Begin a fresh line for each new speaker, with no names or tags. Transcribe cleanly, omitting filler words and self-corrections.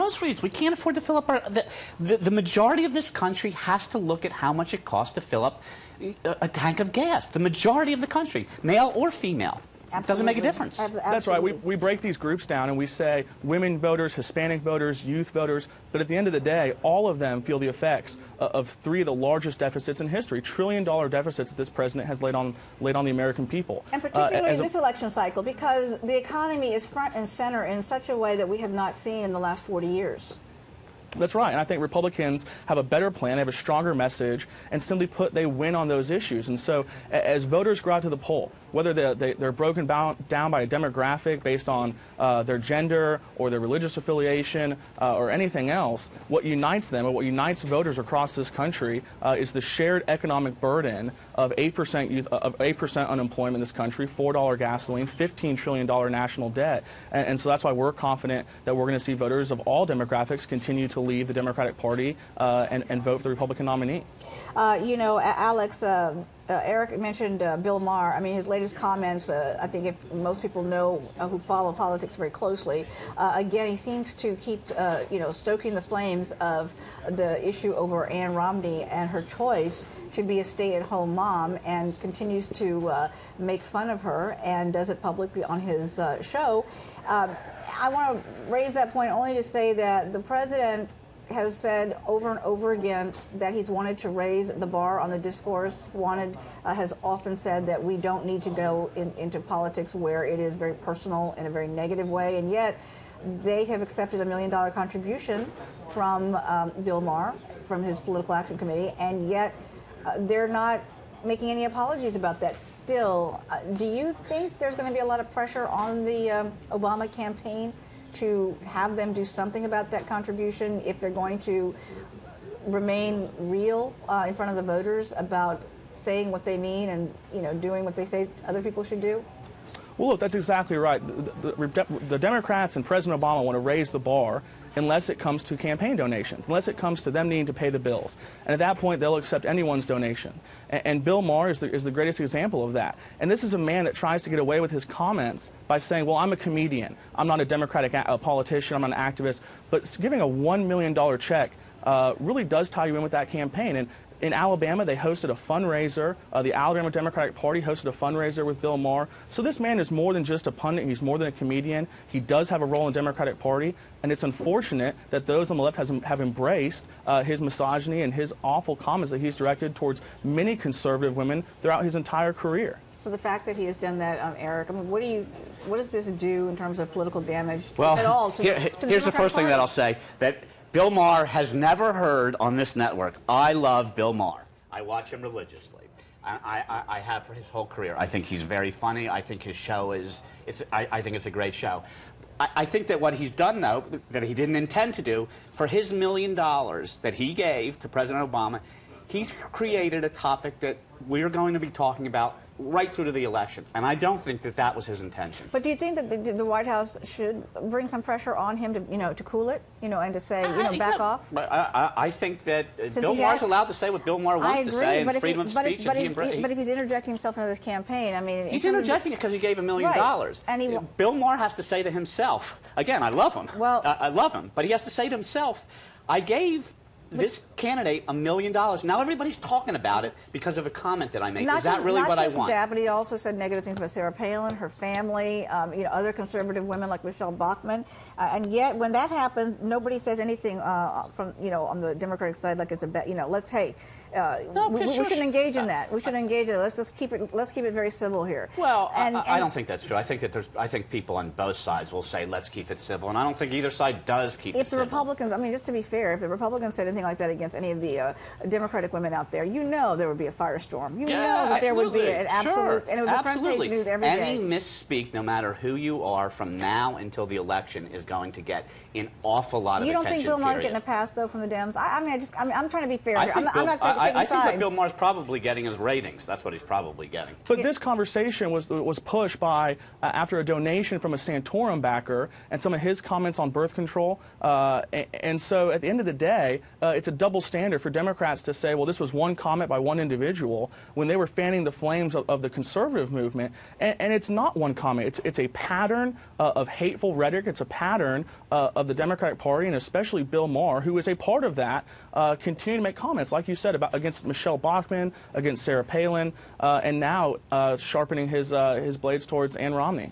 groceries. We can't afford to fill up our... The majority of this country has to look at how much it costs to fill up a tank of gas. The majority of the country, male or female. Absolutely. Doesn't make a difference.
That's right. We break these groups down and we say women voters, Hispanic voters, youth voters, but at the end of the day, all of them feel the effects of three of the largest deficits in history, trillion-dollar deficits that this president has laid on the American people.
And particularly in this election cycle, because the economy is front and center in such a way that we have not seen in the last 40 years.
That's right, and I think Republicans have a better plan, they have a stronger message, and simply put, they win on those issues. And so as voters go out to the poll, whether they're broken down by a demographic based on their gender or their religious affiliation or anything else, what unites them, or what unites voters across this country is the shared economic burden of 8% unemployment in this country, $4 gasoline, $15 trillion national debt. And so that's why we're confident that we're going to see voters of all demographics continue to leave the Democratic Party and vote for the Republican nominee.
You know, Alex, Eric mentioned Bill Maher. I mean, his latest comments, I think if most people know who follow politics very closely, again, he seems to keep, you know, stoking the flames of the issue over Ann Romney and her choice to be a stay-at-home mom, and continues to make fun of her and does it publicly on his show. I want to raise that point only to say that the president has said over and over again that he's wanted to raise the bar on the discourse, has often said that we don't need to go into politics where it is very personal in a very negative way, and yet they have accepted $1 million contribution from Bill Maher, from his Political Action Committee, and yet they're not making any apologies about that still. Do you think there's going to be a lot of pressure on the Obama campaign to have them do something about that contribution if they're going to remain real in front of the voters about saying what they mean and, you know, doing what they say other people should do?
Well, look, that's exactly right. The Democrats and President Obama want to raise the bar unless it comes to campaign donations, unless it comes to them needing to pay the bills. And at that point, they'll accept anyone's donation. And Bill Maher is the greatest example of that. And this is a man that tries to get away with his comments by saying, well, I'm a comedian. I'm not a Democratic politician. I'm not an activist. But giving a $1 million check really does tie you in with that campaign. And in Alabama, they hosted a fundraiser. The Alabama Democratic Party hosted a fundraiser with Bill Maher. So this man is more than just a pundit. He's more than a comedian. He does have a role in the Democratic Party. And it's unfortunate that those on the left have embraced his misogyny and his awful comments that he's directed towards many conservative women throughout his entire career.
So the fact that he has done that, Eric, I mean, what does this do in terms of political damage,
well,
if at all,
here's the first thing that I'll say, that Bill Maher has never heard on this network, I love Bill Maher. I watch him religiously. I have for his whole career. I think he's very funny. I think his show I think it's a great show. I think that what he's done, though, that he didn't intend to do, for his $1 million that he gave to President Obama, he's created a topic that we're going to be talking about right through to the election, and I don't think that that was his intention.
But do you think that the White House should bring some pressure on him to, you know, to cool it, you know, and to say, you know, back off?
I think that Bill Maher's allowed to say what Bill Maher wants to say, and freedom of speech.
But if he's interjecting himself into this campaign, I mean,
he's interjecting it because he gave $1 million.
Right. And
Bill Maher has to say to himself, again, I love him. Well, I love him, but he has to say to himself, I gave this candidate $1 million. Now everybody's talking about it because of a comment that I made. Is that really what I want?
Not just that, but he also said negative things about Sarah Palin, her family, you know, other conservative women like Michelle Bachmann. And yet, when that happens, nobody says anything from, you know, on the Democratic side, like it's a bet. You know, let's we should engage in that. We should engage in it. Let's just keep it very civil here.
Well, I don't think that's true. I think that I think people on both sides will say let's keep it civil, and I don't think either side does keep it civil.
If the Republicans, I mean, just to be fair, if the Republicans said anything like that against any of the Democratic women out there, you know there would be a firestorm. You know that there would be an absolute, and it would be front page news every day.
Any misspeak, no matter who you are, from now until the election, is going to get an awful lot of attention.
You don't think Bill Maher's getting a pass though from the Dems? I'm trying to be fair here. I'm not
I think what Bill Maher's probably getting is ratings. That's what he's probably getting.
But this conversation was pushed by after a donation from a Santorum backer and some of his comments on birth control. And so at the end of the day, it's a double standard for Democrats to say, well, this was one comment by one individual when they were fanning the flames of the conservative movement. And it's not one comment. It's a pattern of hateful rhetoric. It's a pattern of the Democratic Party, and especially Bill Maher, who is a part of that, continue to make comments, like you said, against Michelle Bachmann, against Sarah Palin, and now sharpening his blades towards Ann Romney.